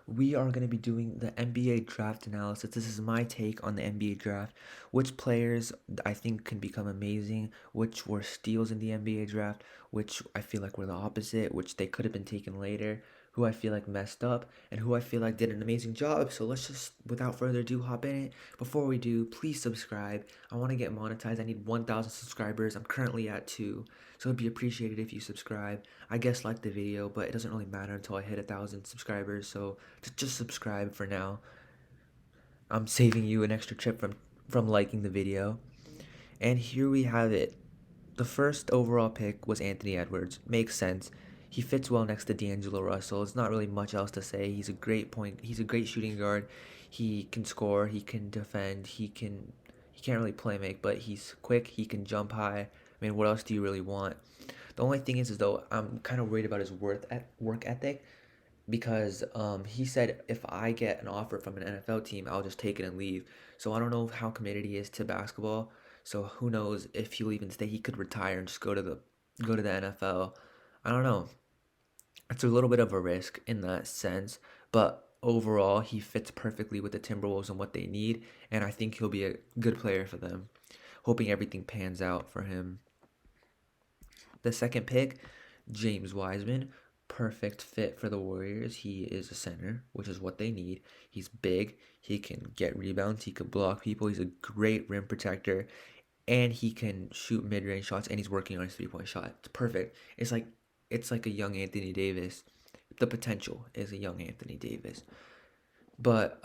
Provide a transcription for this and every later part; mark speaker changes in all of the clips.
Speaker 1: we are going to be doing the NBA draft analysis. This is my take on the NBA draft. Which players I think can become amazing, which were steals in the NBA draft, which I feel like were the opposite, which they could have been taken later, who I feel like messed up, and who I feel like did an amazing job. So let's just, without further ado, hop in it. Before we do, please subscribe. I want to get monetized. I need 1,000 subscribers. I'm currently at 2. So it'd be appreciated if you subscribe. I guess like the video, but it doesn't really matter until I hit 1,000 subscribers. So just subscribe for now. I'm saving you an extra trip from liking the video. And here we have it. The first overall pick was Anthony Edwards. Makes sense. He fits well next to D'Angelo Russell. It's not really much else to say. He's a great point. He's a great shooting guard. He can score. He can defend. He can't really play make, but he's quick. He can jump high. I mean, what else do you really want? The only thing is though, I'm kind of worried about his work ethic because he said if I get an offer from an NFL team, I'll just take it and leave. So I don't know how committed he is to basketball. So who knows if he'll even stay? He could retire and just go to the NFL. I don't know. It's a little bit of a risk in that sense, but overall he fits perfectly with the Timberwolves and what they need, and I think he'll be a good player for them. Hoping everything pans out for him. The second pick, James Wiseman, perfect fit for the Warriors. He is a center, which is what they need. He's big. He can get rebounds. He can block people. He's a great rim protector, and he can shoot mid-range shots. And he's working on his three-point shot. It's perfect. It's like a young Anthony Davis. The potential is a young Anthony Davis. But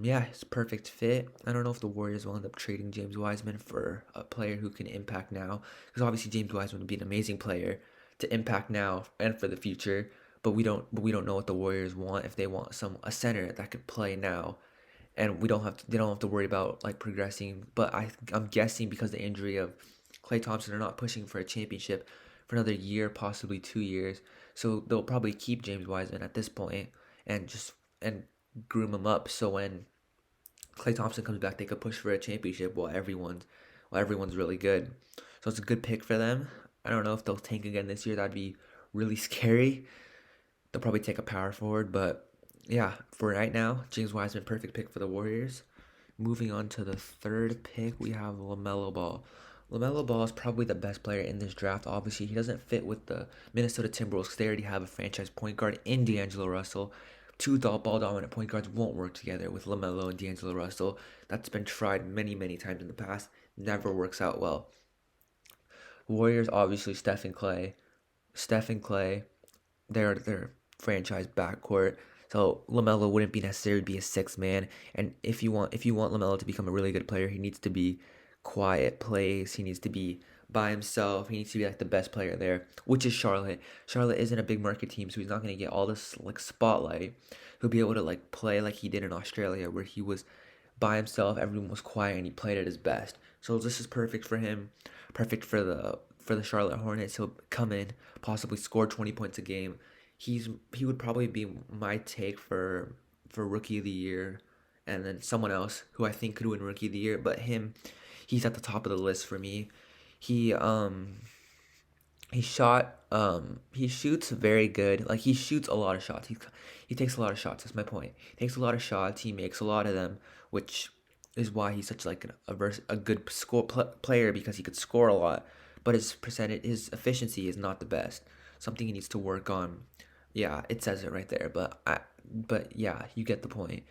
Speaker 1: yeah, it's a perfect fit. I don't know if the Warriors will end up trading James Wiseman for a player who can impact now, because obviously James Wiseman would be an amazing player to impact now and for the future. But we don't know what the Warriors want, if they want a center that could play now, and they don't have to worry about like progressing. But I'm guessing because the injury of Klay Thompson, they're not pushing for a championship for another year, possibly 2 years. So they'll probably keep James Wiseman at this point and just and groom him up so when Klay Thompson comes back, they could push for a championship while everyone's really good. So it's a good pick for them. I don't know if they'll tank again this year. That'd be really scary. They'll probably take a power forward, but yeah, for right now, James Wiseman, perfect pick for the Warriors. Moving on to the third pick, we have LaMelo Ball. LaMelo Ball is probably the best player in this draft. Obviously, he doesn't fit with the Minnesota Timberwolves because they already have a franchise point guard in D'Angelo Russell. Two ball dominant point guards won't work together with LaMelo and D'Angelo Russell. That's been tried many, many times in the past. Never works out well. Warriors, obviously, Steph and Clay. Steph and Clay, they're their franchise backcourt. So LaMelo wouldn't be necessary to be a sixth man. And if you want LaMelo to become a really good player, he needs to be quiet plays. He needs to be by himself. He needs to be like the best player there, which is Charlotte. Charlotte isn't a big market team, so he's not gonna get all this like spotlight. He'll be able to like play like he did in Australia, where he was by himself, everyone was quiet, and he played at his best. So this is perfect for him. Perfect for the Charlotte Hornets. He'll come in, possibly score 20 points a game. He would probably be my take for rookie of the year, and then someone else who I think could win rookie of the year. But he's at the top of the list for me. He he shoots very good. Like he shoots a lot of shots. He takes a lot of shots. That's my point. He takes a lot of shots. He makes a lot of them, which is why he's such like a good player, because he could score a lot, but his efficiency is not the best. Something he needs to work on. Yeah, it says it right there. But yeah, you get the point.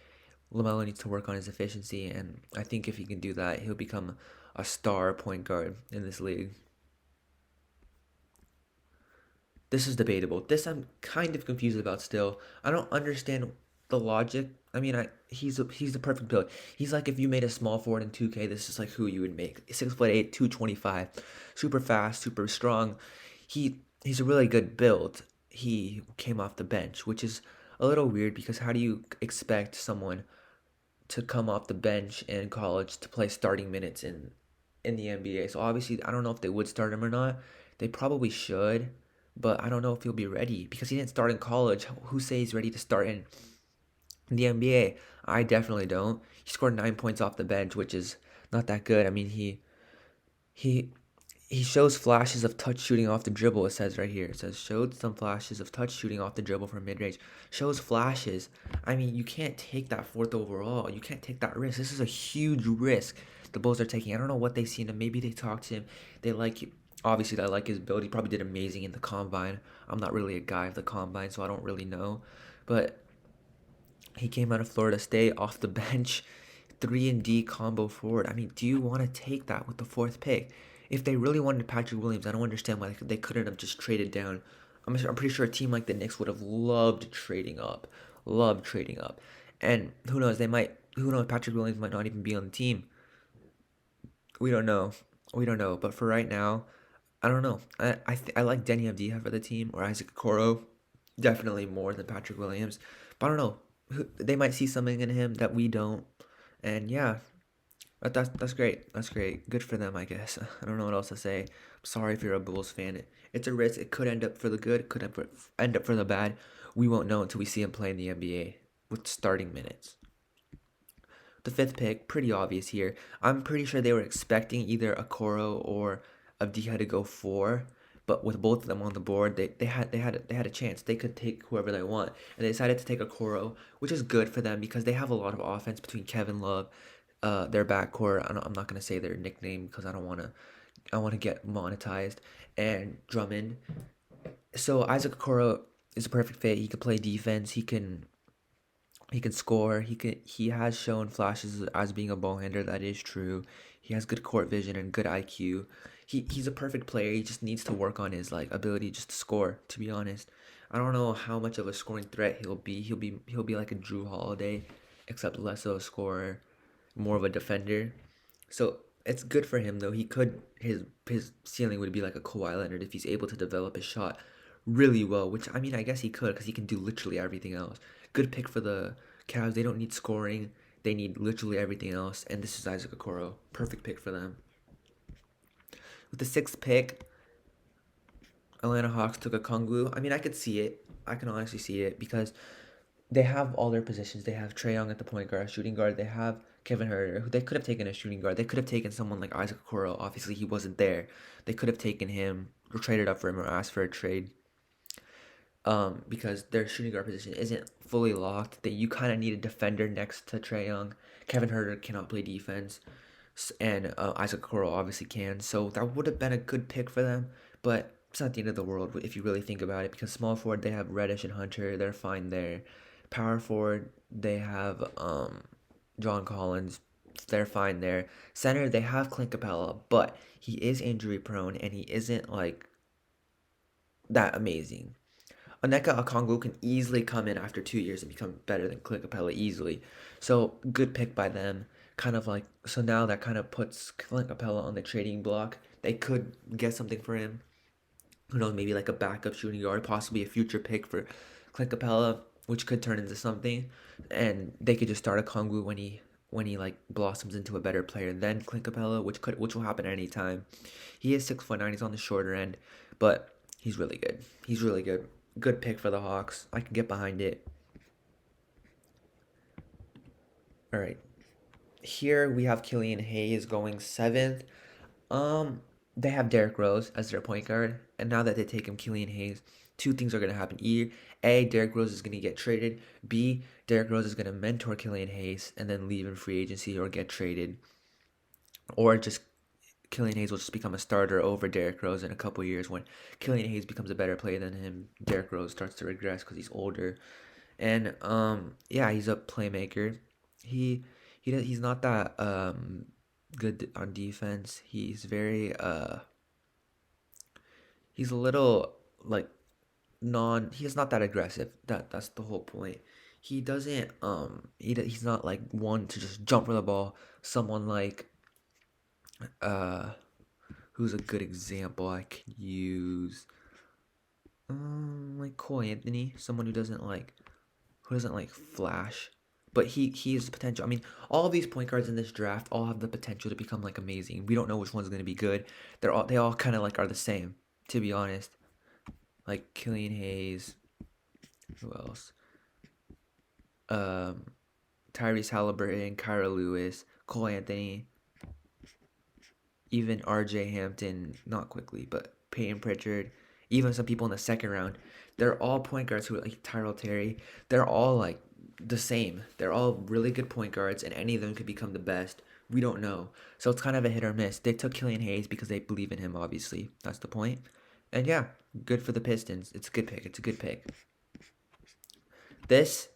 Speaker 1: Lamelo needs to work on his efficiency, and I think if he can do that, he'll become a star point guard in this league. This is debatable. This I'm kind of confused about still. I don't understand the logic. I mean, he's the perfect build. He's like if you made a small forward in 2K, this is like who you would make. 6'8", 225, super fast, super strong. He's a really good build. He came off the bench, which is a little weird because how do you expect someone to come off the bench in college to play starting minutes in the NBA? So obviously, I don't know if they would start him or not. They probably should, but I don't know if he'll be ready because he didn't start in college. Who says he's ready to start in the NBA? I definitely don't. He scored 9 points off the bench, which is not that good. I mean, he he shows flashes of touch shooting off the dribble. It says right here. It says showed some flashes of touch shooting off the dribble from mid range. Shows flashes. I mean, you can't take that fourth overall. You can't take that risk. This is a huge risk the Bulls are taking. I don't know what they see in him. Maybe they talked to him. They like obviously they like his build. He probably did amazing in the combine. I'm not really a guy of the combine, so I don't really know. But he came out of Florida State off the bench, 3-and-D combo forward. I mean, do you want to take that with the fourth pick? If they really wanted Patrick Williams, I don't understand why they couldn't have just traded down. I'm pretty sure a team like the Knicks would have loved trading up. And who knows, who knows, Patrick Williams might not even be on the team. We don't know. We don't know. But for right now, I don't know. I like Denny Avdija for the team or Isaac Okoro, definitely more than Patrick Williams. But I don't know. They might see something in him that we don't. And yeah, that's great. That's great. Good for them, I guess. I don't know what else to say. I'm sorry if you're a Bulls fan. It's a risk. It could end up for the good. It could end up for the bad. We won't know until we see him play in the NBA with starting minutes. The fifth pick, pretty obvious here. I'm pretty sure they were expecting either Okoro or Avdija to go four, but with both of them on the board, they had a chance. They could take whoever they want, and they decided to take Okoro, which is good for them because they have a lot of offense between Kevin Love, their backcourt. I'm not gonna say their nickname because I don't wanna. I want to get monetized, and Drummond. So Isaac Okoro is a perfect fit. He can play defense. He can score. He has shown flashes as being a ball handler. That is true. He has good court vision and good IQ. He's a perfect player. He just needs to work on his like ability just to score. To be honest, I don't know how much of a scoring threat he'll be. He'll be like a Drew Holiday, except less of a scorer, more of a defender. So it's good for him though. He could his ceiling would be like a Kawhi Leonard if he's able to develop his shot really well. Which I mean, I guess he could because he can do literally everything else. Good pick for the Cavs. They don't need scoring. They need literally everything else. And this is Isaac Okoro. Perfect pick for them. With the sixth pick, Atlanta Hawks took a Kongwu. I mean, I could see it. I can honestly see it because they have all their positions. They have Trae Young at the point guard, shooting guard. They have Kevin Huerter, who they could have taken a shooting guard. They could have taken someone like Isaac Okoro. Obviously, he wasn't there. They could have taken him or traded up for him or asked for a trade. Because their shooting guard position isn't fully locked. That you kind of need a defender next to Trae Young. Kevin Huerter cannot play defense, and Isaac Okoro obviously can. So that would have been a good pick for them, but it's not the end of the world if you really think about it. Because small forward they have Reddish and Hunter, they're fine there. Power forward they have John Collins, they're fine there. Center they have Clint Capella, but he is injury prone and he isn't like that amazing. Onyeka Okongwu can easily come in after 2 years and become better than Clint Capella easily. So good pick by them. Kind of like so now that kind of puts Clint Capella on the trading block. They could get something for him. Who knows? Maybe like a backup shooting guard, possibly a future pick for Clint Capella, which could turn into something. And they could just start a Kongwu when he like blossoms into a better player than Clint Capella, which will happen at any time. He is 6'9". He's on the shorter end, but he's really good. He's really good. Good pick for the Hawks. I can get behind it. All right. Here we have Killian Hayes going seventh. Um, they have Derrick Rose as their point guard, and now that they take him, Killian Hayes, two things are gonna happen. A, Derrick Rose is gonna get traded. B, Derrick Rose is gonna mentor Killian Hayes and then leave in free agency or get traded, or just Killian Hayes will just become a starter over Derrick Rose in a couple years when Killian Hayes becomes a better player than him. Derrick Rose starts to regress because he's older, and yeah, he's a playmaker. He he's not that good on defense. He's a little like he's not that aggressive. That's the whole point. He doesn't he's not like one to just jump for the ball. Someone like uh who's a good example I could use? Like Cole Anthony, someone who doesn't like flash, but he has the potential. I mean, all of these point guards in this draft all have the potential to become like amazing. We don't know which one's gonna be good. They all kind of like are the same, to be honest. Like Killian Hayes, who else? Um, Tyrese Halliburton, Kyra Lewis, Cole Anthony. even R.J. Hampton, not quickly, but Peyton Pritchard, even some people in the second round, they're all point guards who are like Tyrell Terry. They're all like the same. They're all really good point guards, and any of them could become the best. We don't know. So it's kind of a hit or miss. They took Killian Hayes because they believe in him, obviously. That's the point. And yeah, good for the Pistons. It's a good pick. It's a good pick. This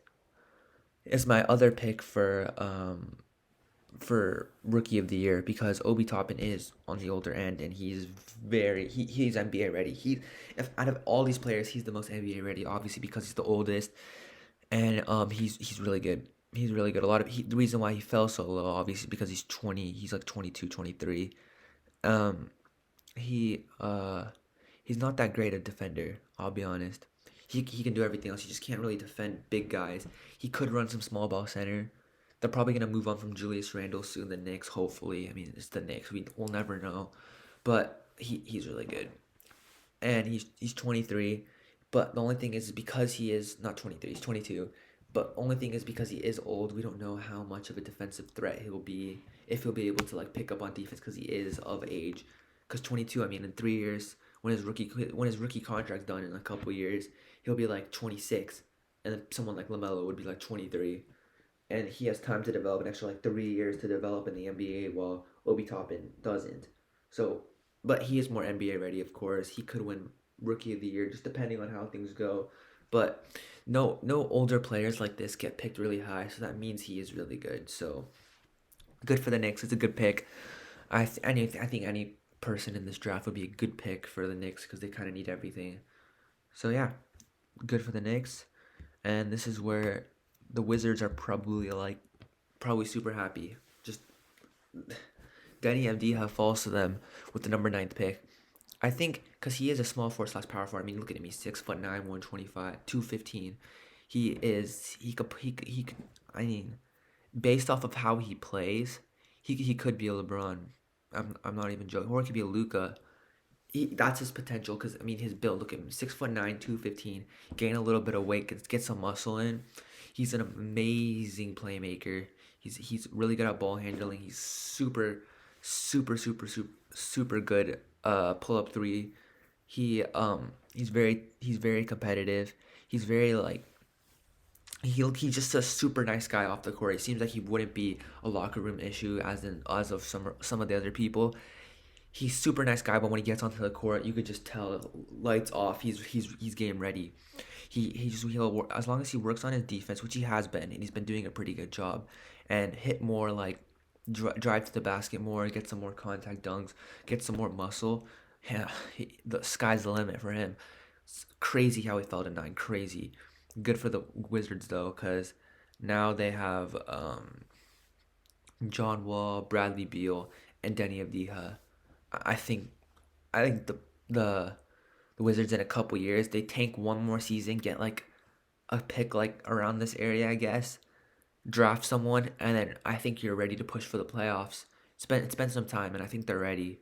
Speaker 1: is my other pick for rookie of the year because Obi Toppin is on the older end and he's NBA ready. If out of all these players, he's the most NBA ready, obviously because he's the oldest and he's really good. He's really good. The reason why he fell so low obviously because he's like 22, 23. Um he he's not that great a defender, I'll be honest. He can do everything else. He just can't really defend big guys. He could run some small ball center. They're probably gonna move on from Julius Randle soon. The Knicks, hopefully. I mean, it's the Knicks. We'll never know, but he's really good, and he's 23. But the only thing is because he is not 23. He's 22. But only thing is because he is old. We don't know how much of a defensive threat he'll be if he'll be able to like pick up on defense because he is of age. Because 22, I mean, in 3 years when his rookie contract's done in a couple years, he'll be like 26, and then someone like LaMelo would be like 23 and he has time to develop an extra like 3 years to develop in the NBA while Obi Toppin doesn't. So, but he is more NBA ready, of course. He could win Rookie of the Year just depending on how things go. But no older players like this get picked really high, so that means he is really good. So good for the Knicks. It's a good pick. I think any person in this draft would be a good pick for the Knicks because they kind of need everything. So yeah, good for the Knicks. And this is where the Wizards are probably super happy. Just Danny Avdija falls to them with the number ninth pick. I think because he is a small forward slash power forward. I mean, look at him. He's 6'9", 125, 215. He could. I mean, based off of how he plays, he could be a LeBron. I'm not even joking. Or he could be a Luka. That's his potential because I mean his build. Look at him, 6'9", 215. Gain a little bit of weight, get some muscle in. He's an amazing playmaker. He's really good at ball handling. He's super good. Pull up three. He's very competitive. He's very like he's just a super nice guy off the court. It seems like he wouldn't be a locker room issue as of some of the other people. He's super nice guy, but when he gets onto the court, you could just tell lights off. He's game ready. He'll work as long as he works on his defense, which he has been, and he's been doing a pretty good job, and hit more like drive to the basket more, get some more contact dunks, get some more muscle. Yeah, the sky's the limit for him. It's crazy how he fell to nine. Crazy. Good for the Wizards though, cause now they have John Wall, Bradley Beal, and Denny Avdija. I think I think the Wizards in a couple years they tank one more season, get like a pick like around this area, I guess. Draft someone, and then I think you're ready to push for the playoffs. Spend some time, and I think they're ready,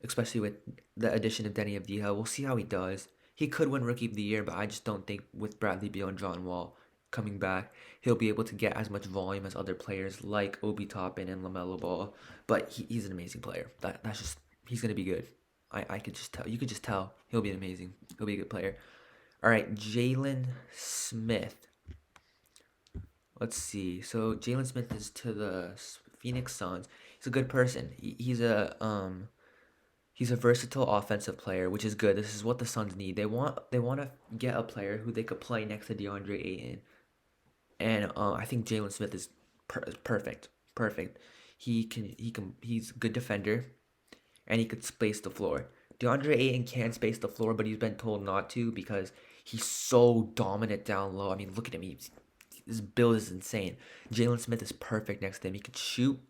Speaker 1: especially with the addition of Denny Avdija. We'll see how he does. He could win Rookie of the Year, but I just don't think with Bradley Beal and John Wall coming back, he'll be able to get as much volume as other players like Obi Toppin and LaMelo Ball. But he's an amazing player. That's just he's gonna be good. I could just tell. You could just tell he'll be amazing. He'll be a good player. All right, Jalen Smith. Let's see. So Jalen Smith is to the Phoenix Suns. He's a good person. He's a versatile offensive player, which is good. This is what the Suns need. They want to get a player who they could play next to DeAndre Ayton, and I think Jalen Smith is perfect. Perfect. He's a good defender, and he could space the floor. DeAndre Ayton can space the floor, but he's been told not to because he's so dominant down low. I mean, look at him. His build is insane. Jalen Smith is perfect next to him. He could shoot.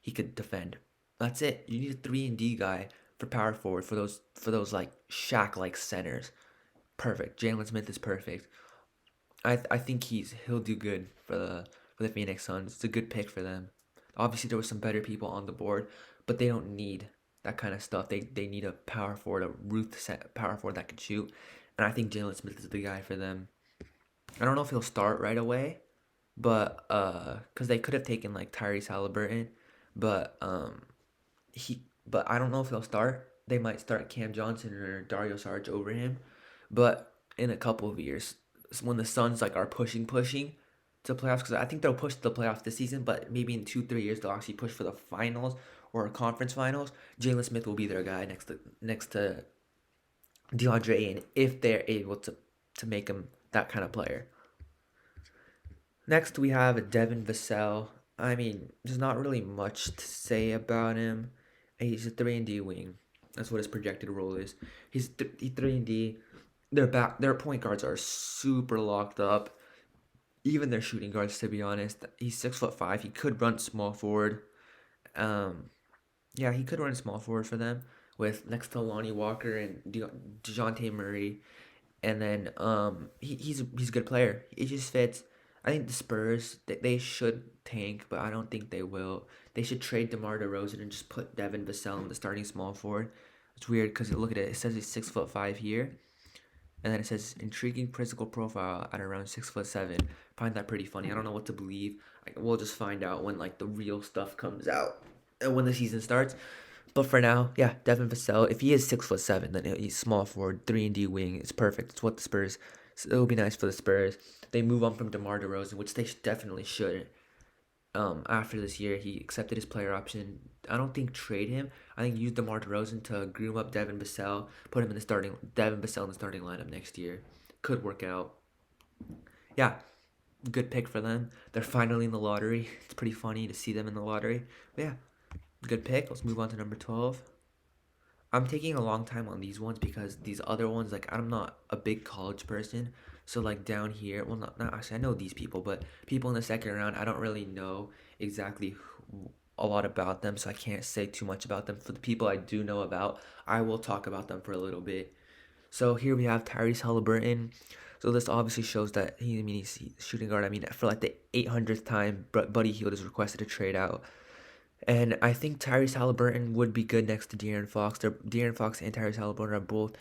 Speaker 1: He could defend. That's it. You need a 3-and-D guy for power forward for those like Shaq like centers. Perfect. Jalen Smith is perfect. I think he'll do good for the Phoenix Suns. It's a good pick for them. Obviously, there were some better people on the board, but they don't need that kind of stuff. They need a power forward, a power forward that can shoot, and I think Jalen Smith is the guy for them. I don't know if he'll start right away, but because they could have taken like Tyrese Halliburton, but he but I don't know if he'll start. They might start Cam Johnson or Dario Saric over him, but in a couple of years, when the Suns like are pushing to playoffs, because I think they'll push to the playoffs this season, but maybe in 2 3 years they'll actually push for the finals or conference finals. Jalen Smith will be their guy next to DeAndre Ayton if they're able to make him that kind of player. Next, we have Devon Vasel. I mean, there's not really much to say about him. He's a 3-and-D wing. That's what his projected role is. He's 3-and-D. Their point guards are super locked up. Even their shooting guards, to be honest. He's 6'5". He could run small forward. Um, yeah, he could run small forward for them with next to Lonnie Walker and DeJounte Murray. And then he's a good player. He just fits. I think the Spurs they should tank, but I don't think they will. They should trade DeMar DeRozan and just put Devin Vassell in the starting small forward. It's weird because look at it. It says he's 6'5" here, and then it says intriguing physical profile at around 6'7". Find that pretty funny. I don't know what to believe. We'll just find out when like the real stuff comes out and when the season starts. But for now, yeah, Devin Vassell. If he is 6'7", then he's small forward, 3-and-D wing. It's perfect. It's what the Spurs. It'll be nice for the Spurs. They move on from DeMar DeRozan, which they definitely should. After this year, he accepted his player option. I don't think trade him. I think use DeMar DeRozan to groom up Devin Vassell, put him in the starting Devin Vassell in the starting lineup next year. Could work out. Yeah, good pick for them. They're finally in the lottery. It's pretty funny to see them in the lottery. But yeah, good pick. Let's move on to number 12. I'm taking a long time on these ones because these other ones, like, I'm not a big college person. So, like, down here, well, not actually, I know these people, but people in the second round, I don't really know exactly a lot about them. So, I can't say too much about them. For the people I do know about, I will talk about them for a little bit. So, here we have Tyrese Halliburton. So, this obviously shows that he's shooting guard. I mean, for like the 800th time, Buddy Hield is requested to trade out. And I think Tyrese Halliburton would be good next to De'Aaron Fox. De'Aaron Fox and Tyrese Halliburton are both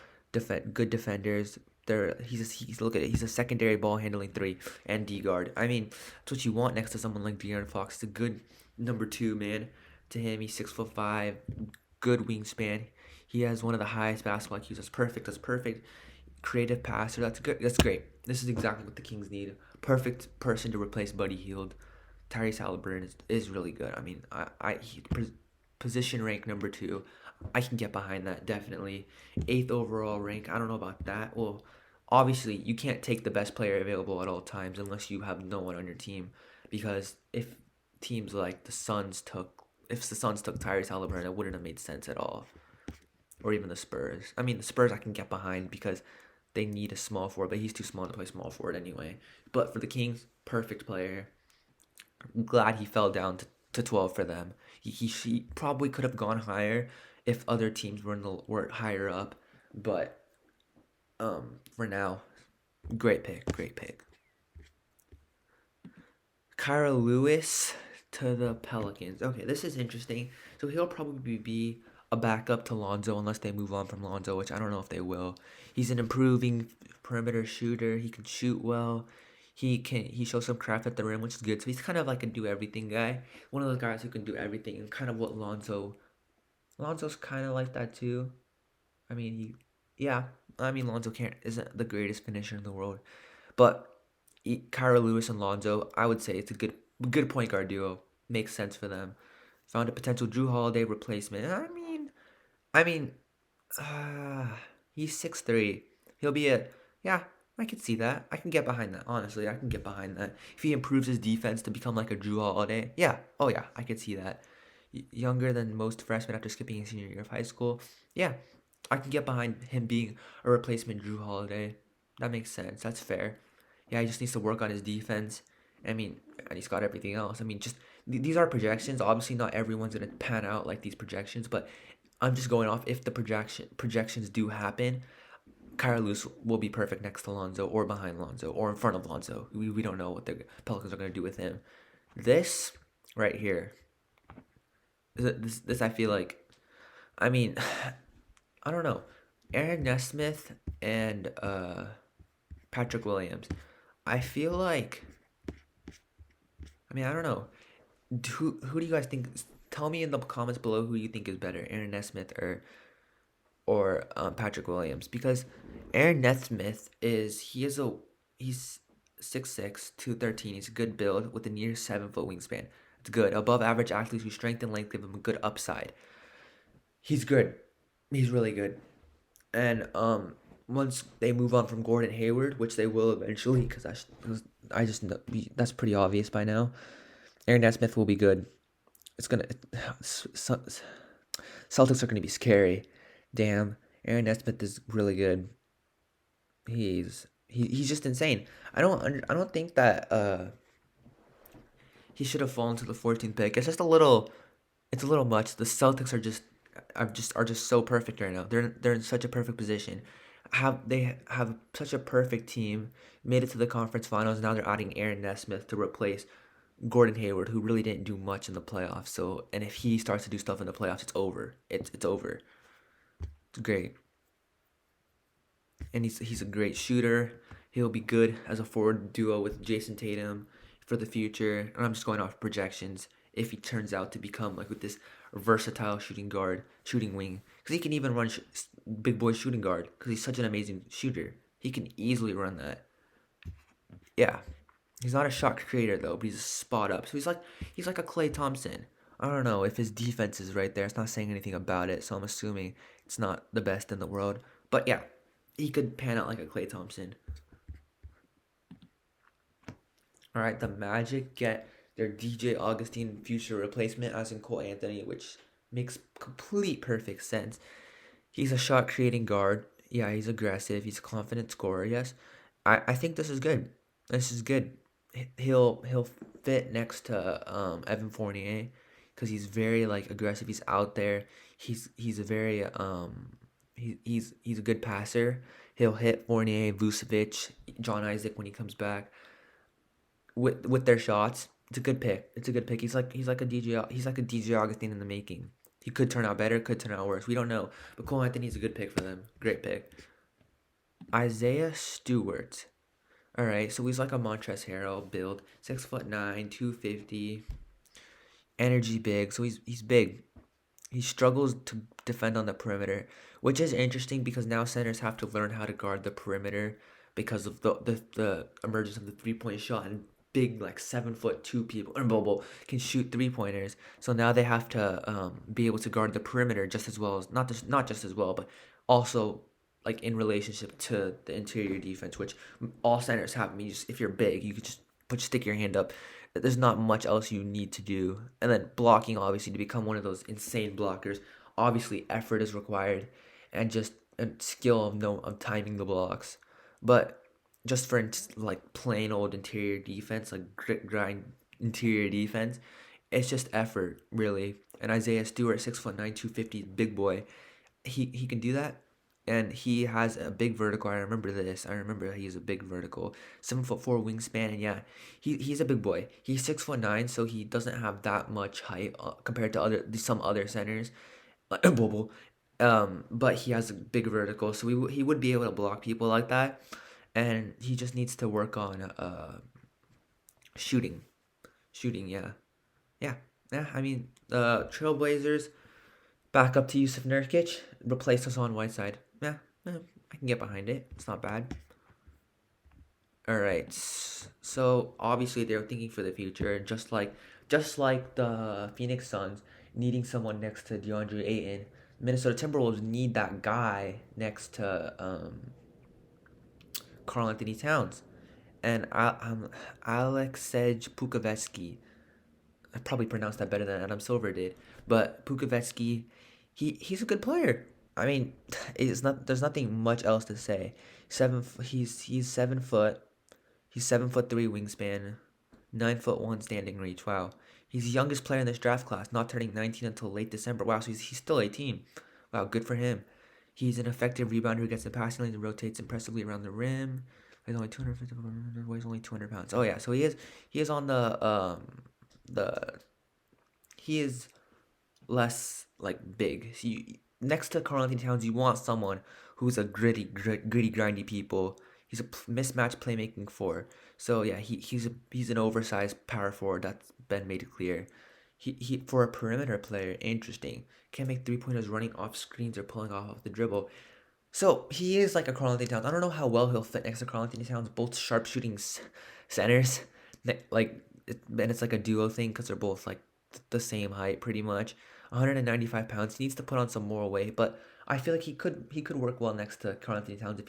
Speaker 1: good defenders. He's look at it. He's a secondary ball handling 3 and D guard. I mean, that's what you want next to someone like De'Aaron Fox. He's a good number 2 man. To him, he's 6'5", good wingspan. He has one of the highest basketball IQs. That's perfect. That's perfect. Creative passer. That's good. That's great. This is exactly what the Kings need. Perfect person to replace Buddy Hield. Tyrese Halliburton is really good. I mean, position rank number 2. I can get behind that, definitely. 8th overall rank. I don't know about that. Well, obviously, you can't take the best player available at all times unless you have no one on your team. Because if teams like the Suns took Tyrese Halliburton, it wouldn't have made sense at all. Or even the Spurs. I mean, the Spurs I can get behind because they need a small forward, but he's too small to play small forward anyway. But for the Kings, perfect player. I'm glad he fell down to 12 for them. He probably could have gone higher if other teams were higher up, but for now, great pick. Kyra Lewis to the Pelicans. Okay, this is interesting. So he'll probably be a backup to Lonzo unless they move on from Lonzo, which I don't know if they will. He's an improving perimeter shooter. He can shoot well. He shows some craft at the rim, which is good. So he's kind of like a do everything guy. One of those guys who can do everything, and kind of what Lonzo's kind of like that too. I mean, Lonzo can't isn't the greatest finisher in the world, but Kyra Lewis and Lonzo, I would say it's a good point guard duo. Makes sense for them. Found a potential Drew Holiday replacement. I mean, uh, he's 6'3". He'll be yeah. I can see that. I can get behind that. Honestly, I can get behind that. If he improves his defense to become like a Drew Holiday, yeah. Oh yeah, I could see that. Younger than most freshmen after skipping his senior year of high school, yeah. I can get behind him being a replacement Drew Holiday. That makes sense. That's fair. Yeah, he just needs to work on his defense. I mean, and he's got everything else. I mean, just these are projections. Obviously, not everyone's gonna pan out like these projections, but I'm just going off if the projections do happen. Kyra Lewis will be perfect next to Lonzo or behind Lonzo or in front of Lonzo. We don't know what the Pelicans are gonna do with him. This right here, this I feel like. I mean, I don't know. Aaron Nesmith and Patrick Williams. I feel like. I mean, I don't know. Who do you guys think tell me in the comments below who you think is better, Aaron Nesmith or Patrick Williams, because Aaron Nesmith he's 6'6", 213. He's a good build with a near 7 foot wingspan. It's good. Above average athlete whose strength and length give him a good upside. He's good. He's really good. And once they move on from Gordon Hayward, which they will eventually, because I just know, that's pretty obvious by now. Aaron Nesmith will be good. It's gonna Celtics are gonna be scary. Damn, Aaron Nesmith is really good. He's just insane. I don't think that he should have fallen to the 14th pick. It's a little much. The Celtics are just so perfect right now. They're in such a perfect position. They have such a perfect team. Made it to the conference finals. Now they're adding Aaron Nesmith to replace Gordon Hayward, who really didn't do much in the playoffs. So, and if he starts to do stuff in the playoffs, it's over. It's over. It's great. And he's a great shooter. He'll be good as a forward duo with Jason Tatum for the future. And I'm just going off projections. If he turns out to become like with this versatile shooting wing, because he can even run big boy shooting guard because he's such an amazing shooter. He can easily run that. Yeah, he's not a shot creator though, but he's a spot up. So he's like a Klay Thompson. I don't know if his defense is right there. It's not saying anything about it, so I'm assuming it's not the best in the world. But yeah, he could pan out like a Klay Thompson. All right, the Magic get their DJ Augustine future replacement, as in Cole Anthony, which makes complete perfect sense. He's a shot creating guard. Yeah, he's aggressive. He's a confident scorer. Yes, I think this is good. This is good. He'll fit next to Evan Fournier because he's very like aggressive. He's out there. He's a very he's a good passer. He'll hit Fournier, Vucevic, John Isaac when he comes back with their shots. It's a good pick. It's a good pick. He's like a DJ Augustine in the making. He could turn out better, could turn out worse. We don't know. But Cole Anthony's a good pick for them. Great pick. Isaiah Stewart. All right, so he's like a Montrezl Harrell build, 6'9", 250, energy big. So he's big. He struggles to defend on the perimeter, which is interesting because now centers have to learn how to guard the perimeter because of the emergence of the 3-point shot, and big like 7'2" people or can shoot 3-pointers. So now they have to be able to guard the perimeter just as well as not just as well, but also like in relationship to the interior defense, which all centers have. I mean, if you're big, you could just stick your hand up. There's not much else you need to do. And then blocking, obviously, to become one of those insane blockers, obviously effort is required, and just a skill of timing the blocks. But just for like plain old interior defense, like grind interior defense, it's just effort really. And Isaiah Stewart, 6'9", 250, big boy, he can do that. And he has a big vertical. I remember this. I remember he has a big vertical, 7'4" wingspan, and yeah, he's a big boy. He's 6'9", so he doesn't have that much height compared to some other centers, like Bobo. But he has a big vertical, so he would be able to block people like that, and he just needs to work on shooting, yeah, yeah, yeah. I mean, Trailblazers back up to Yusuf Nurkic, replace Hassan Whiteside. Yeah, I can get behind it. It's not bad. All right. So obviously they're thinking for the future, just like the Phoenix Suns needing someone next to DeAndre Ayton. Minnesota Timberwolves need that guy next to Karl Anthony Towns, and Alexej Pukovetsky. I probably pronounced that better than Adam Silver did, but Pukovetsky, he's a good player. I mean, there's nothing much else to say. He's 7 foot. He's 7'3" wingspan, 9'1" standing reach. Wow, he's the youngest player in this draft class, not turning 19 until late December. Wow, so he's still 18. Wow, good for him. He's an effective rebounder who gets the passing lanes and rotates impressively around the rim. He's only 250. Weighs only 200 pounds. Oh yeah, so he is on the he is less like big. So next to Karl Anthony Towns, you want someone who's a gritty, grindy people. He's a mismatch playmaking four. So yeah, he's an oversized power forward. That's been made clear. He for a perimeter player, interesting. Can't make 3 pointers running off screens or pulling off the dribble. So he is like a Karl Anthony Towns. I don't know how well he'll fit next to Karl Anthony Towns. Both sharpshooting centers, like and it's like a duo thing because they're both like the same height pretty much. 195 pounds. He needs to put on some more weight, but I feel like he could work well next to Karl Anthony Towns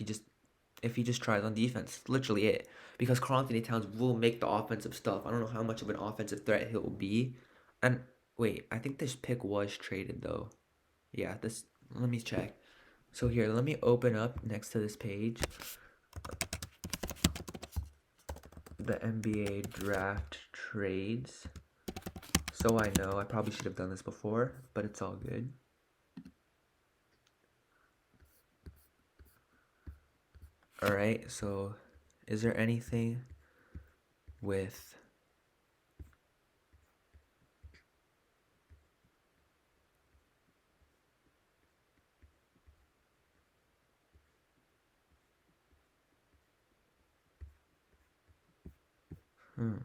Speaker 1: if he just tries on defense. Literally it. Because Karl Anthony Towns will make the offensive stuff. I don't know how much of an offensive threat he'll be. And wait, I think this pick was traded though. Yeah, this let me check. So here, let me open up next to this page the NBA draft trades. So I know I probably should have done this before, but it's all good. All right, so is there anything with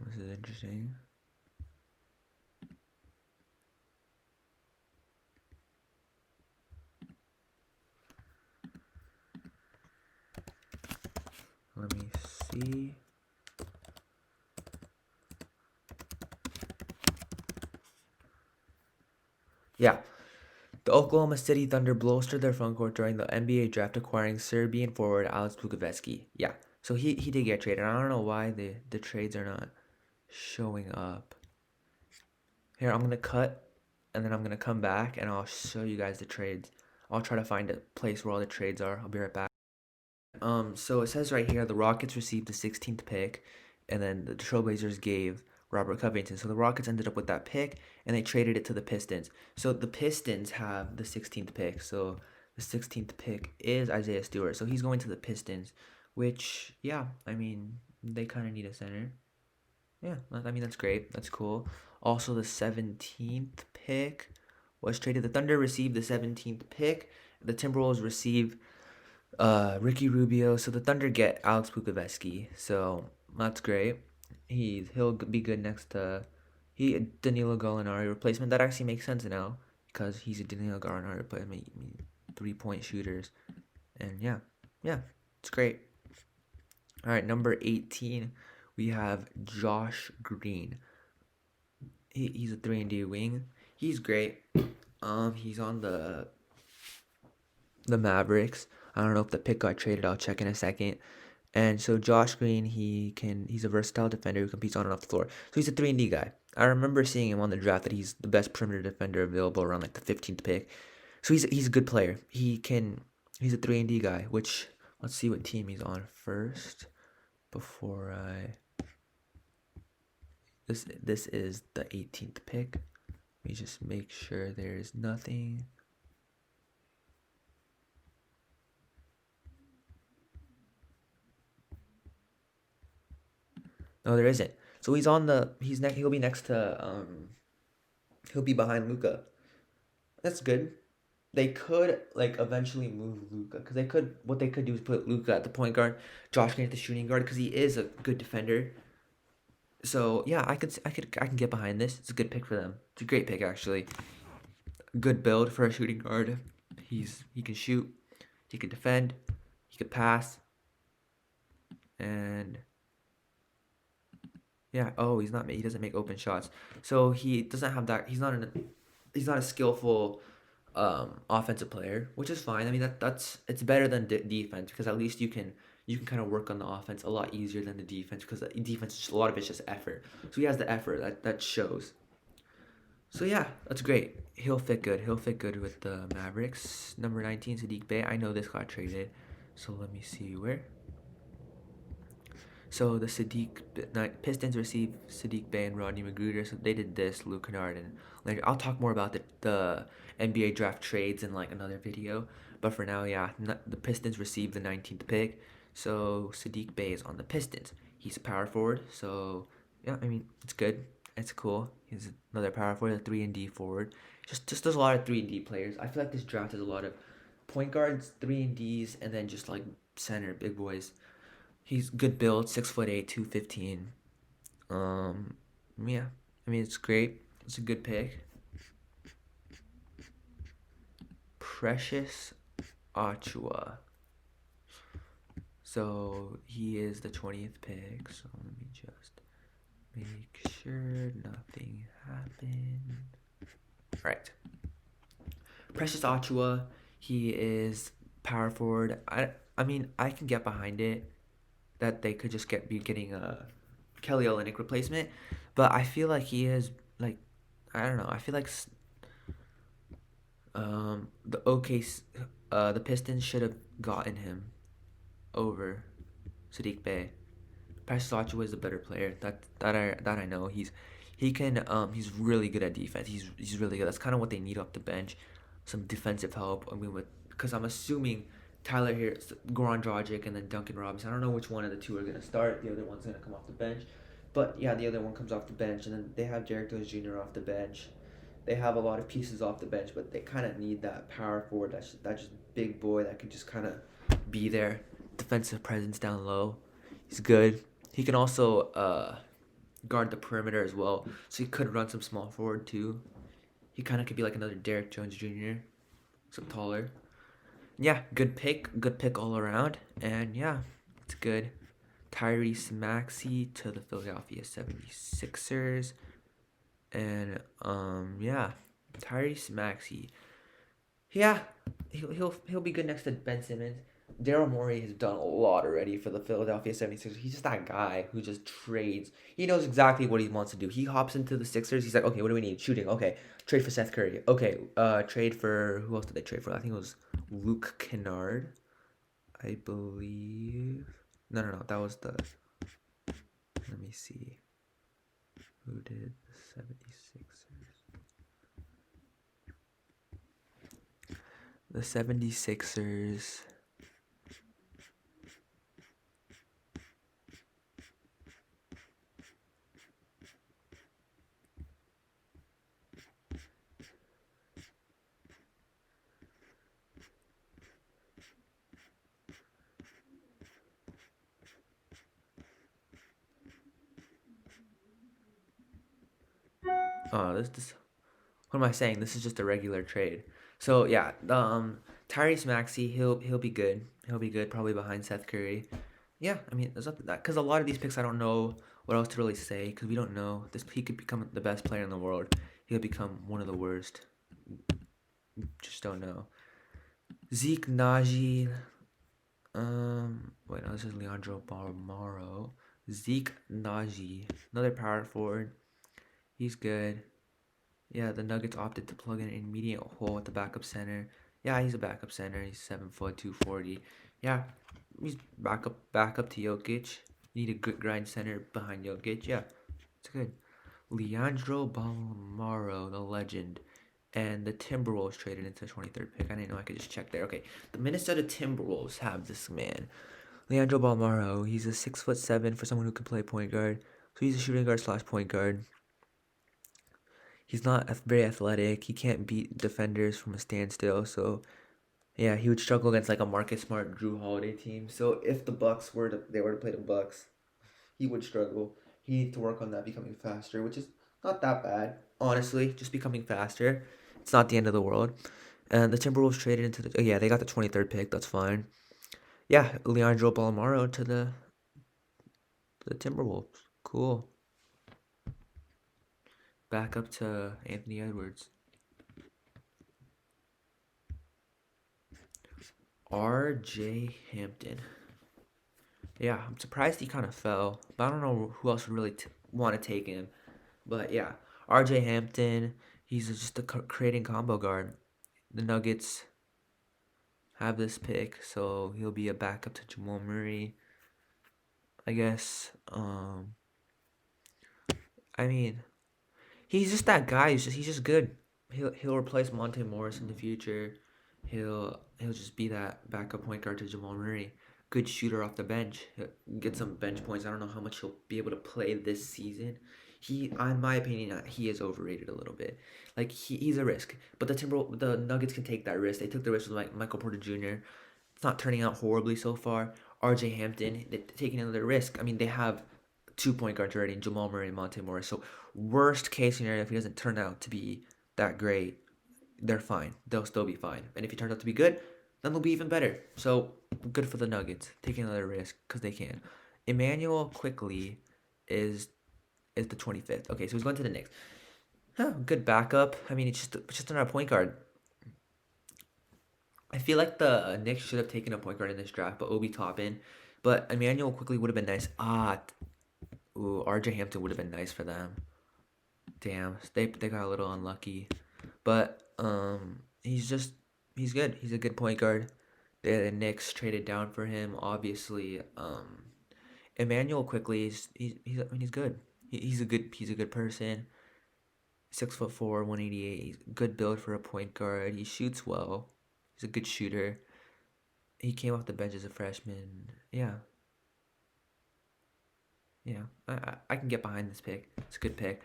Speaker 1: this is interesting. Let me see. Yeah, the Oklahoma City Thunder bolstered their front court during the NBA draft, acquiring Serbian forward Alex Vukovic. Yeah, so he did get traded. I don't know why the trades are not showing up. Here, I'm gonna cut, and then I'm gonna come back, and I'll show you guys the trades. I'll try to find a place where all the trades are. I'll be right back. So it says right here the Rockets received the 16th pick, and then the Trailblazers gave Robert Covington. So the Rockets ended up with that pick, and they traded it to the Pistons. So the Pistons have the 16th pick. So the 16th pick is Isaiah Stewart. So he's going to the Pistons, which, yeah, I mean, they kind of need a center. Yeah, I mean, that's great. That's cool. Also, the 17th pick was traded. The Thunder received the 17th pick. The Timberwolves received Ricky Rubio. So the Thunder get Alex Vukovic. So that's great. He'll be good next to Danilo Gallinari replacement. That actually makes sense now because he's a Danilo Gallinari replacement. 3-point shooters, and yeah, it's great. All right, number 18, we have Josh Green. He's a 3-and-D wing. He's great. He's on the Mavericks. I don't know if the pick got traded. I'll check in a second. And so Josh Green, he's a versatile defender who competes on and off the floor. So he's a 3-and-D guy. I remember seeing him on the draft that he's the best perimeter defender available around like the 15th pick. So he's a good player. He's a 3-and-D guy, which let's see what team he's on first before I this is the 18th pick. Let me just make sure there's nothing. No, there isn't. So he'll be next to he'll be behind Luka. That's good. They could like eventually move Luka because what they could do is put Luka at the point guard, Josh Green at the shooting guard because he is a good defender. So yeah, I can get behind this. It's a good pick for them. It's a great pick actually. Good build for a shooting guard. He can shoot, he can defend, he can pass, and yeah. Oh, he doesn't make open shots, so he doesn't have that. He's not a skillful offensive player, which is fine. I mean that's it's better than defense because at least you can kind of work on the offense a lot easier than the defense because the defense a lot of it's just effort. So he has the effort that shows. So yeah, that's great. He'll fit good. He'll fit good with the Mavericks. Number 19, Sadiq Bey. I know this got traded, so let me see where. So the Pistons received Sadiq Bey and Rodney Magruder. So they did this, Luke Kennard, and later I'll talk more about the NBA draft trades in like another video. But for now, yeah, the Pistons received the 19th pick. So Sadiq Bey is on the Pistons. He's a power forward. So yeah, I mean it's good. It's cool. He's another power forward, a 3-and-D forward. Just there's a lot of 3-and-D players. I feel like this draft has a lot of point guards, 3-and-Ds, and then just like center big boys. He's good build, 6'8", 215. Yeah, I mean it's great. It's a good pick. Precious Achua. So he is the 20th pick. So let me just make sure nothing happened. Right. Precious Achua. He is power forward. I mean I can get behind it that they could just be getting a Kelly Olynyk replacement, but I feel like he is like I don't know. I feel like the the Pistons should have gotten him over Sadiq Bey. Precious Achiuwa is a better player. That I know. He's really good at defense. He's really good. That's kind of what they need off the bench, some defensive help. I mean, because I'm assuming Tyler here, Goran Dragic, and then Duncan Robinson. I don't know which one of the two are gonna start. The other one's gonna come off the bench, but yeah, the other one comes off the bench, and then they have Derek Jones Jr. off the bench. They have a lot of pieces off the bench, but they kind of need that power forward, that just big boy that could just kind of be there, defensive presence down low. He's good. He can also guard the perimeter as well, so he could run some small forward too. He kind of could be like another Derek Jones Jr., some taller. Yeah, good pick all around, and yeah, it's good. Tyrese Maxey to the Philadelphia 76ers. And yeah, Tyrese Maxey. Yeah, he'll be good next to Ben Simmons. Daryl Morey has done a lot already for the Philadelphia 76ers. He's just that guy who just trades. He knows exactly what he wants to do. He hops into the Sixers. He's like, okay, what do we need? Shooting. Okay, trade for Seth Curry. Okay, trade for who else did they trade for? I think it was Luke Kennard, I believe. No. That was the. Let me see. Who did the 76ers? The 76ers. This. What am I saying? This is just a regular trade. So yeah, Tyrese Maxey, he'll be good. He'll be good, probably behind Seth Curry. Yeah, I mean, there's nothing that because a lot of these picks I don't know what else to really say because we don't know. This he could become the best player in the world. He could become one of the worst. Just don't know. Zeke Naji. Wait, no, this is Leandro Balmaro. Zeke Naji, another power forward. He's good. Yeah, the Nuggets opted to plug in an immediate hole at the backup center. Yeah, he's a backup center. He's 7 foot 240. Yeah, he's backup to Jokic. Need a good grind center behind Jokic. Yeah, it's good. Leandro Balmaro, the legend, and the Timberwolves traded into the 23rd pick. I didn't know I could just check there. Okay, the Minnesota Timberwolves have this man, Leandro Balmaro. He's a 6'7" for someone who can play point guard. So he's a shooting guard slash point guard. He's not very athletic. He can't beat defenders from a standstill. So, yeah, he would struggle against like a Marcus Smart, Drew Holiday team. So if the Bucks were to play the Bucks, he would struggle. He needs to work on that becoming faster, which is not that bad, honestly. Just becoming faster, it's not the end of the world. And the Timberwolves traded into the yeah, they got the 23rd pick. That's fine. Yeah, Leandro Balmaro to the Timberwolves. Cool. Back up to Anthony Edwards. R.J. Hampton. Yeah, I'm surprised he kind of fell, but I don't know who else would really want to take him. But yeah, R.J. Hampton, he's just a creating combo guard. The Nuggets have this pick, so he'll be a backup to Jamal Murray. I guess. I mean, he's just that guy. He's just good. He'll replace Monte Morris in the future. He'll just be that backup point guard to Jamal Murray. Good shooter off the bench. He'll get some bench points. I don't know how much he'll be able to play this season. In my opinion, he is overrated a little bit. Like he's a risk, but the Nuggets can take that risk. They took the risk with Michael Porter Jr. It's not turning out horribly so far. R.J. Hampton, they're taking another risk. I mean, they have two point guards already, Jamal Murray and Monte Morris. So worst case scenario, if he doesn't turn out to be that great, they're fine. They'll still be fine. And if he turns out to be good, then they'll be even better. So good for the Nuggets, taking another risk because they can. Emmanuel quickly is the 25th. Okay, so he's going to the Knicks. Huh, good backup. I mean, it's just another point guard. I feel like the Knicks should have taken a point guard in this draft, but Obi Toppin. But Emmanuel quickly would have been nice. Ooh, RJ Hampton would have been nice for them. Damn, they got a little unlucky. But he's good. He's a good point guard. The Knicks traded down for him. Obviously, Emmanuel quickly he's I mean he's good. He's a good person. 6'4", 188. He's a good build for a point guard. He shoots well. He's a good shooter. He came off the bench as a freshman. Yeah, yeah. I can get behind this pick. It's a good pick.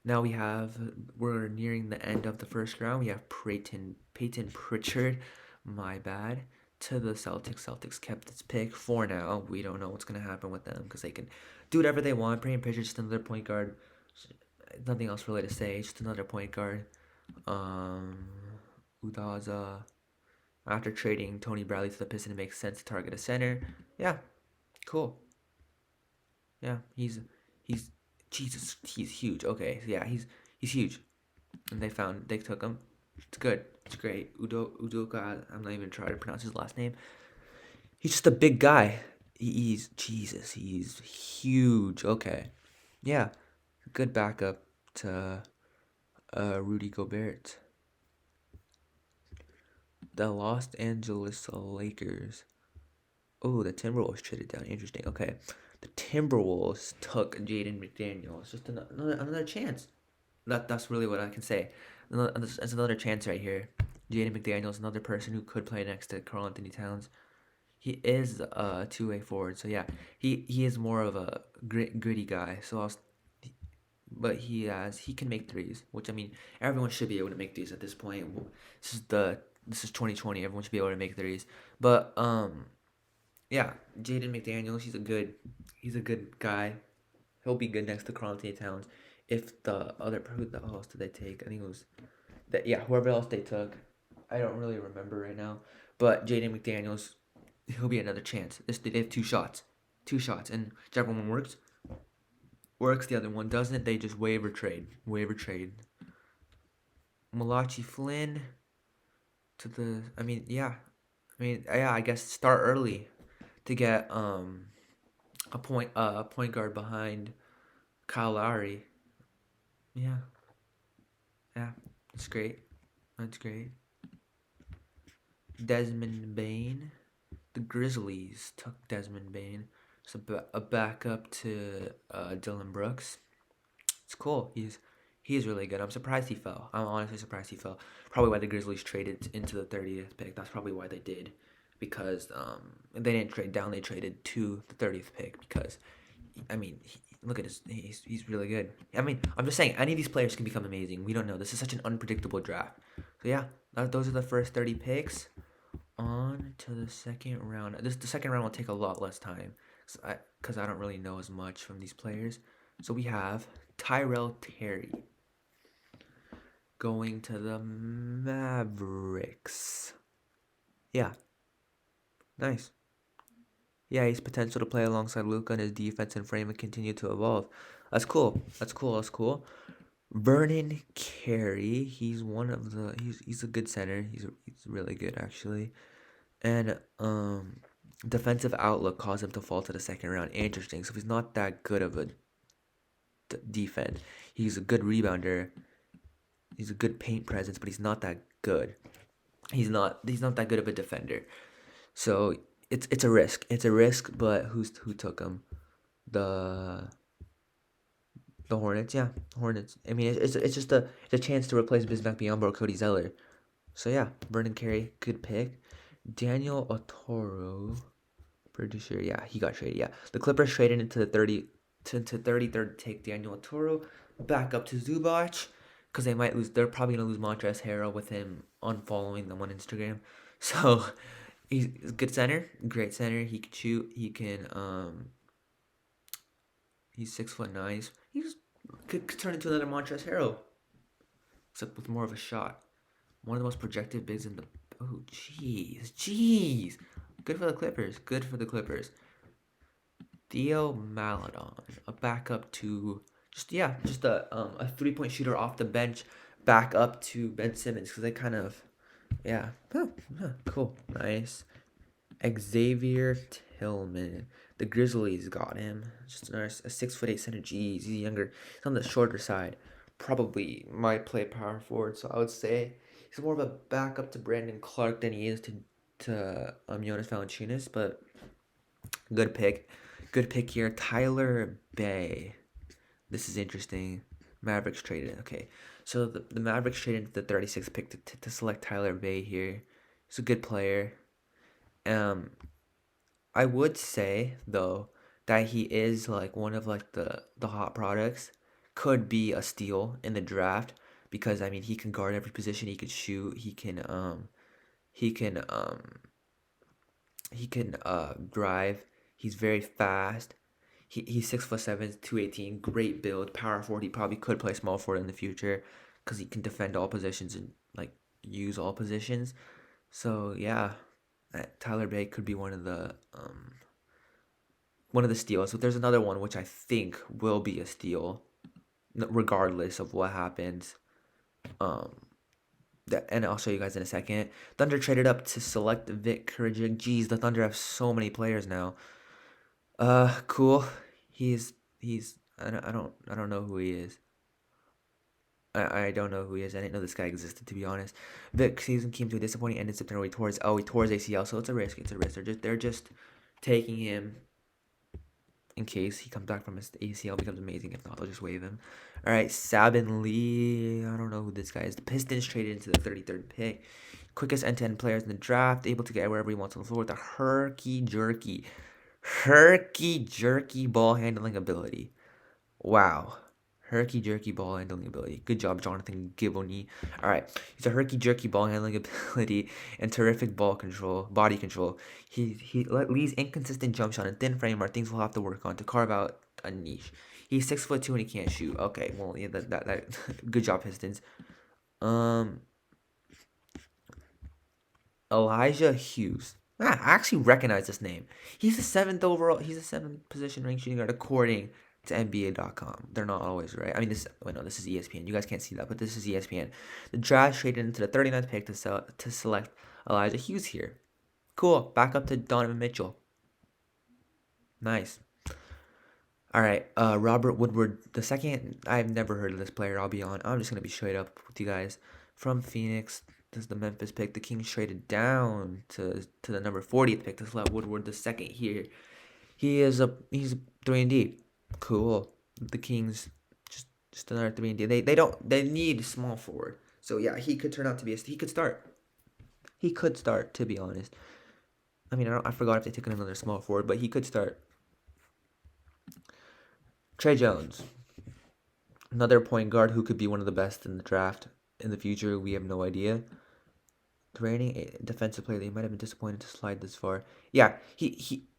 Speaker 1: Now we're nearing the end of the first round. We have Peyton Pritchard, my bad, to the Celtics. Celtics kept its pick for now. We don't know what's gonna happen with them because they can do whatever they want. Peyton Pritchard's just another point guard. Nothing else really to say. Just another point guard. Um, Udaza. After trading Tony Bradley to the Pistons, it makes sense to target a center. Yeah, cool. Yeah, he's Jesus, he's huge. Okay, so yeah, he's huge. And they took him. It's good. It's great. Udoka. I'm not even trying to pronounce his last name. He's just a big guy. He's Jesus. He's huge. Okay, yeah, good backup to Rudy Gobert. The Los Angeles Lakers. Oh, the Timberwolves traded down. Interesting. Okay, the Timberwolves took Jaden McDaniels. Just another chance. That's really what I can say. That's another chance right here. Jaden McDaniels, another person who could play next to Karl Anthony Towns. He is a two-way forward, so yeah, he is more of a gritty guy. But he can make threes, which I mean everyone should be able to make threes at this point. This is 2020. Everyone should be able to make threes. But yeah, Jaden McDaniels, he's a good guy. He'll be good next to Karl Anthony Towns. If who else did they take? I think it was that yeah, whoever else they took. I don't really remember right now. But Jaden McDaniels, he'll be another chance. They have two shots, and whichever one works. The other one doesn't. They just waiver trade. Malachi Flynn to the. I mean, yeah. I guess start early to get a point guard behind Kyle Lowry. Yeah, yeah, that's great. That's great. Desmond Bain. The Grizzlies took Desmond Bain. It's a backup to Dylan Brooks. It's cool. He's really good. I'm surprised he fell. I'm honestly surprised he fell. Probably why the Grizzlies traded into the 30th pick. That's probably why they did. Because they didn't trade down. They traded to the 30th pick because I mean, look at his. He's really good. I mean, I'm just saying, any of these players can become amazing. We don't know. This is such an unpredictable draft. So yeah, those are the first 30 picks. On to the second round. The second round will take a lot less time, because I don't really know as much from these players. So we have Tyrell Terry going to the Mavericks. Yeah, nice. Yeah, he's potential to play alongside Luka, and his defense and frame and continue to evolve. That's cool. That's cool. Vernon Carey, he's a good center. He's really good actually. And defensive outlook caused him to fall to the second round. Interesting. So he's not that good of a defense. He's a good rebounder. He's a good paint presence, but he's not that good. He's not that good of a defender. So it's a risk. It's a risk, but who took him? The Hornets, yeah, Hornets. I mean, it's just a chance to replace Bismack Biyombo or Cody Zeller. So yeah, Vernon Carey, good pick. Daniel Otoro, pretty sure, yeah, he got traded. Yeah, the Clippers traded into the 33rd to take Daniel Otoro back up to Zubac because they might lose. They're probably gonna lose Montrezl Harrell with him unfollowing them on Instagram. So he's a good center, great center. He can shoot. He's 6'9". He's could turn into another Montrezl Harrell, except with more of a shot. One of the most projected bigs in the. Oh, jeez. Good for the Clippers. Good for the Clippers. Theo Maladon, a backup to just a 3-point shooter off the bench, back up to Ben Simmons because they kind of cool, nice. Xavier Tillman, the Grizzlies got him. Just a 6'8" center. Jeez, he's younger. He's on the shorter side. Probably might play power forward, so I would say he's more of a backup to Brandon Clark than he is to Jonas Valanciunas, but good pick. Good pick here. Tyler Bay. This is interesting. Mavericks traded. Okay. So the Mavericks traded the 36th pick to select Tyler Bay here. He's a good player. I would say though that he is like one of like the hot products. Could be a steal in the draft because I mean he can guard every position. He could shoot. He can drive. He's very fast. He's 6'7", 218. Great build, power forward. He probably could play small forward in the future because he can defend all positions and like use all positions. So yeah, Tyler Bay could be one of the steals. But there's another one which I think will be a steal, regardless of what happens. And I'll show you guys in a second. Thunder traded up to select Vic Kurjic. Jeez, the Thunder have so many players now. Cool. He's I don't know who he is. I don't know who he is. I didn't know this guy existed, to be honest. Vic season came to a disappointing end in September. He tore his ACL, so it's a risk. It's a risk. They're just taking him in case he comes back from his ACL, becomes amazing. If not, they'll just waive him. All right, Sabin Lee. I don't know who this guy is. The Pistons traded into the 33rd pick. Quickest end-to-end players in the draft, able to get wherever he wants on the floor with a herky jerky ball handling ability. Wow. Herky jerky ball handling ability. Good job, Jonathan Giboney. All right, he's a herky jerky ball handling ability and terrific body control. He leaves inconsistent jump shot and thin frame are things we'll have to work on to carve out a niche. He's 6'2" and he can't shoot. Okay, well yeah, that good job, Pistons. Elijah Hughes. I actually recognize this name. He's a seventh position ranked shooting guard according to NBA.com. They're not always right. I mean, this is ESPN. You guys can't see that, but this is ESPN. The draft traded into the 39th pick to select Elijah Hughes here. Cool. Back up to Donovan Mitchell. Nice. All right. Robert Woodward the second. I've never heard of this player. I'm just gonna be straight up with you guys. From Phoenix. This is the Memphis pick. The Kings traded down to the number 40th pick to select Woodward the second here. He's 3-and-D. Cool. The Kings just another 3-and-D. They need small forward. So yeah, he could turn out to be he could start. He could start, to be honest. I mean, I forgot if they took another small forward, but he could start. Trey Jones. Another point guard who could be one of the best in the draft in the future. We have no idea. Grading a defensive player, they might have been disappointed to slide this far. Yeah,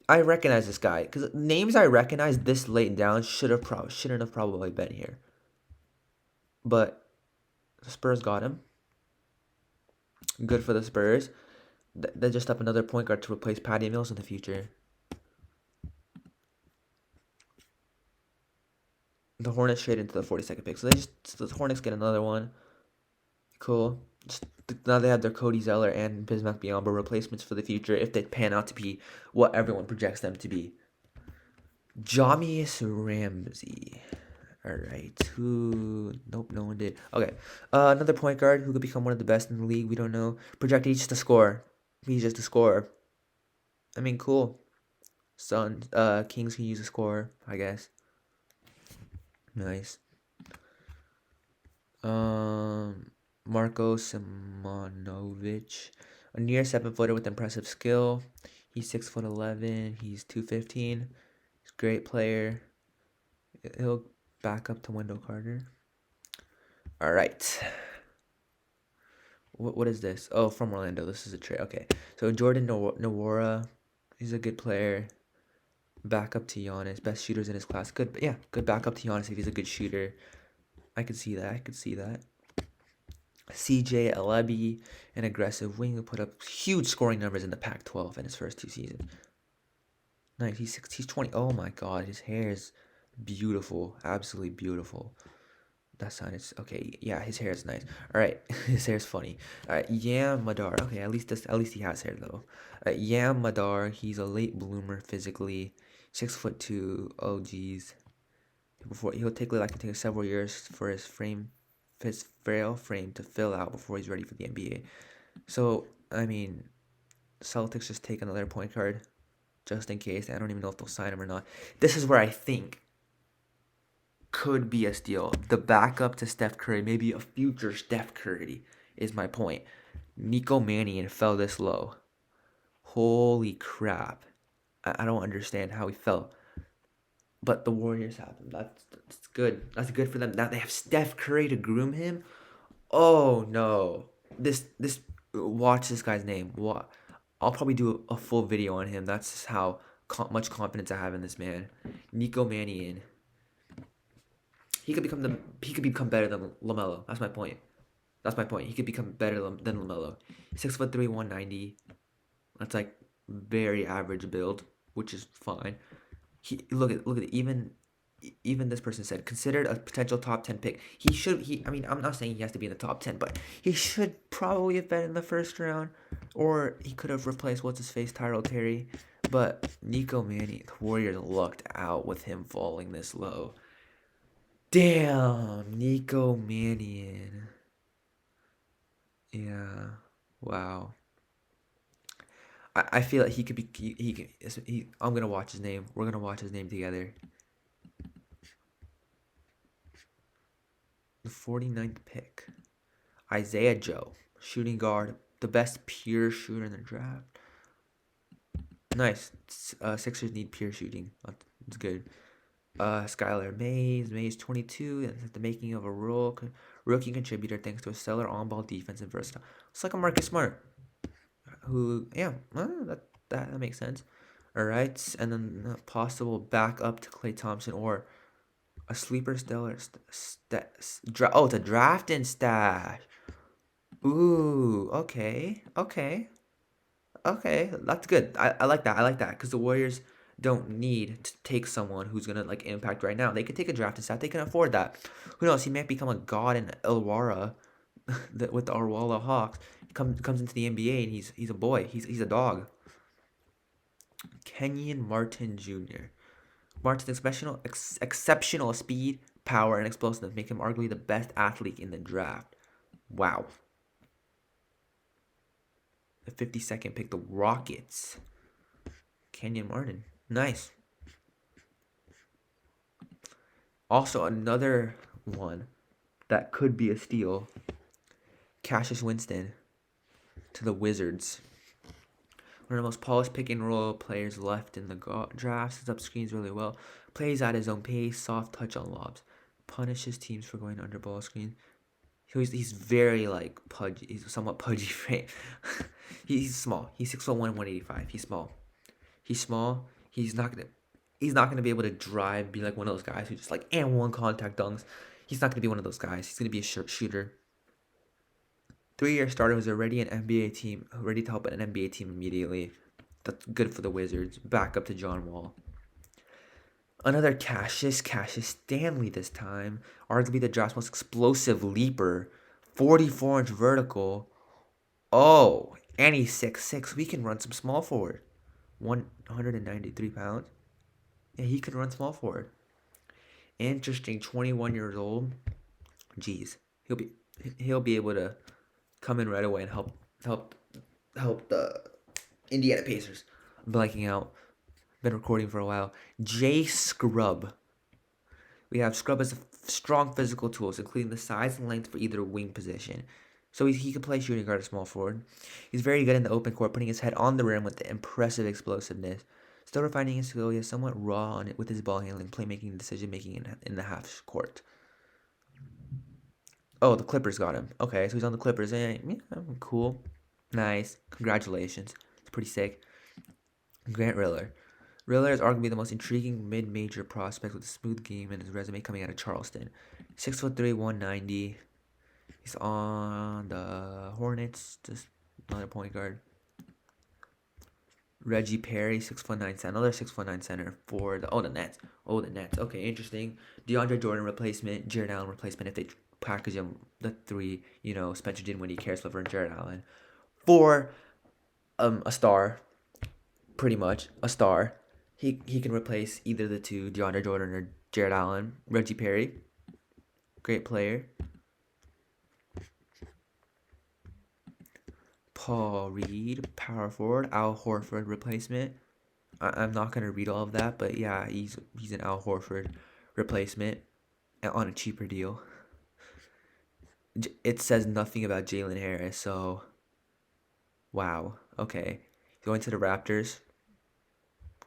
Speaker 1: I recognize this guy because names I recognize this late down shouldn't have probably been here. But the Spurs got him. Good for the Spurs. They just have another point guard to replace Patty Mills in the future. The Hornets trade into the 42nd pick, so the Hornets get another one. Cool. Now they have their Cody Zeller and Bismack Biyombo replacements for the future if they pan out to be what everyone projects them to be. Jamius Ramsey. Alright. Nope, no one did. Okay. Another point guard who could become one of the best in the league. We don't know. Projected he's just a scorer. He's just a scorer. I mean, cool. Kings can use a scorer, I guess. Nice. Marko Simonovic, a near 7-footer with impressive skill. He's 6'11". He's 215. He's a great player. He'll back up to Wendell Carter. All right. What is this? Oh, from Orlando. This is a trade. Okay. So Jordan Nwora, he's a good player. Backup to Giannis. Best shooters in his class. Good, yeah, good backup to Giannis if he's a good shooter. I could see that. I could see that. CJ Elebi, an aggressive wing who put up huge scoring numbers in the Pac-12 in his first 2 seasons. Nice. He's 20. Oh my God, his hair is beautiful. Absolutely beautiful. That's not his. Okay, yeah, his hair is nice. All right, his hair is funny. All right, Yam Madar. Okay, at least he has hair though. Yam Madar. He's a late bloomer physically. 6'2". Oh geez. Before he'll take several years for his frail frame to fill out before he's ready for the NBA. So I mean, Celtics just take another point guard just in case. I don't even know if they'll sign him or not. This is where I think could be a steal. The backup to Steph Curry, maybe a future Steph Curry, is my point. Nico Mannion fell this low. Holy crap. I don't understand how he fell. But the Warriors have him. That's good. That's good for them. Now they have Steph Curry to groom him. Oh no. This watch this guy's name. What? I'll probably do a full video on him. That's just how much confidence I have in this man. Nico Mannion. He could become better than LaMelo. That's my point. He could become better than LaMelo. 6'3", 190. That's like very average build, which is fine. Look at even this person said considered a potential top 10 pick. I mean, I'm not saying he has to be in the top 10, but he should probably have been in the first round, or he could have replaced what's his face Tyrell Terry. But Nico Mannion, the Warriors lucked out with him falling this low. Damn, Nico Mannion. Yeah. Wow. I feel like he could be I'm gonna watch his name. We're gonna watch his name together. The 49th pick. Isaiah Joe, shooting guard, the best pure shooter in the draft. Nice. Sixers need pure shooting. That's good. Skylar Mays 22, and the making of a rookie contributor thanks to a stellar on-ball defense and versatile. It's like a Marcus Smart, who, yeah, that makes sense. All right, and then a possible backup to Klay Thompson or a sleeper stellar. It's a draft and stash. Ooh, okay, that's good. I like that. I like that because the Warriors don't need to take someone who's gonna like impact right now. They could take a draft and staff. They can afford that. Who knows? He might become a god in Illawarra, with the Arwala Hawks. He comes into the NBA and he's a boy. He's a dog. Kenyon Martin Jr. Martin's exceptional speed, power, and explosiveness make him arguably the best athlete in the draft. Wow. The 52nd pick, the Rockets. Kenyon Martin. Nice. Also, another one that could be a steal. Cassius Winston to the Wizards. One of the most polished pick and roll players left in the draft. Sets up screens really well. Plays at his own pace. Soft touch on lobs. Punishes teams for going under ball screen. He's very like pudgy. He's somewhat pudgy frame. He's small. He's 6'1", 185. He's small. He's not gonna be able to drive. Be like one of those guys who just like and one contact dunks. He's not gonna be one of those guys. He's gonna be a shooter. 3-year starter who's already an NBA team, ready to help an NBA team immediately. That's good for the Wizards. Back up to John Wall. Another Cassius Stanley this time. Arguably the draft's most explosive leaper. 44-inch vertical. Oh, and he's 6'6". We can run some small forward. 193 pounds. Yeah, he can run small forward. Interesting, 21 years old. Jeez. He'll be able to come in right away and help the Indiana Pacers. I'm blanking out. Been recording for a while. Jay Scrubb. We have Scrubb as strong physical tools, including the size and length for either wing position. So he can play shooting guard or small forward. He's very good in the open court, putting his head on the rim with the impressive explosiveness. Still refining his skill, he is somewhat raw on it with his ball handling, playmaking, and decision making in the half court. Oh, the Clippers got him. Okay, so he's on the Clippers. Yeah, cool. Nice. Congratulations. It's pretty sick. Grant Riller. Riller is arguably the most intriguing mid-major prospect with a smooth game and his resume coming out of Charleston. 6'3", 190. He's on the Hornets, just another point guard. Reggie Perry, 6'9" center, another 6'9" center for the Nets. The Nets. Okay, interesting. DeAndre Jordan replacement, Jared Allen replacement if they package him the three, Spencer Dinwiddie, Caris LeVert, and Jared Allen. For a star, pretty much a star. He can replace either the two, DeAndre Jordan or Jared Allen. Reggie Perry, great player. Paul Reed, power forward. Al Horford replacement. I'm not gonna read all of that, but yeah, he's an Al Horford replacement on a cheaper deal. It says nothing about Jalen Harris, so wow. Okay, going to the Raptors.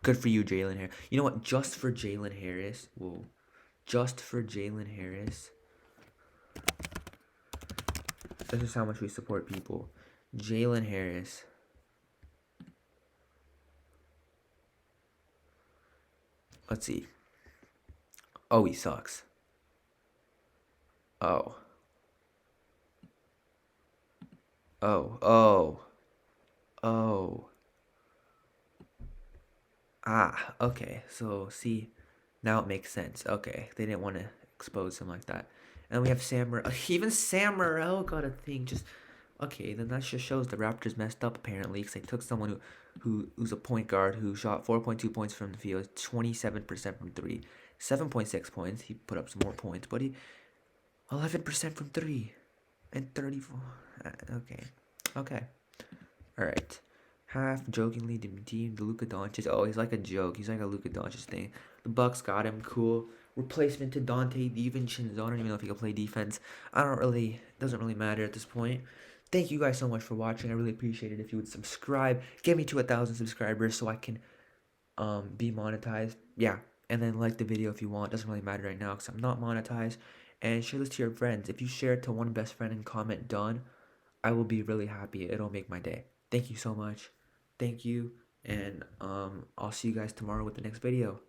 Speaker 1: Good for you, Jalen Harris. You know what? Just for Jalen Harris. Whoa. Just for Jalen Harris. This is how much we support people. Jalen Harris. Let's see. Oh, he sucks. Oh. Oh. Oh. Oh. Ah, okay. So, see, now it makes sense. Okay, they didn't want to expose him like that. And we have Sam, even Sam Morril got a thing. Just okay, then that just shows the Raptors messed up apparently because they took someone who's a point guard who shot 4.2 points from the field, 27% from three, 7.6 points. He put up some more points, but he 11% from three, and 34. Okay, okay, all right. Half jokingly deemed the Luka Doncic. Oh, he's like a joke. He's like a Luka Doncic thing. The Bucks got him. Cool. Replacement to Dante DiVincenzo. I don't even know if he can play defense. Doesn't really matter at this point. Thank you guys so much for watching. I really appreciate it if you would subscribe. Get me to 1,000 subscribers so I can be monetized. Yeah. And then like the video if you want. Doesn't really matter right now because I'm not monetized. And share this to your friends. If you share it to one best friend and comment done, I will be really happy. It'll make my day. Thank you so much. Thank you. And I'll see you guys tomorrow with the next video.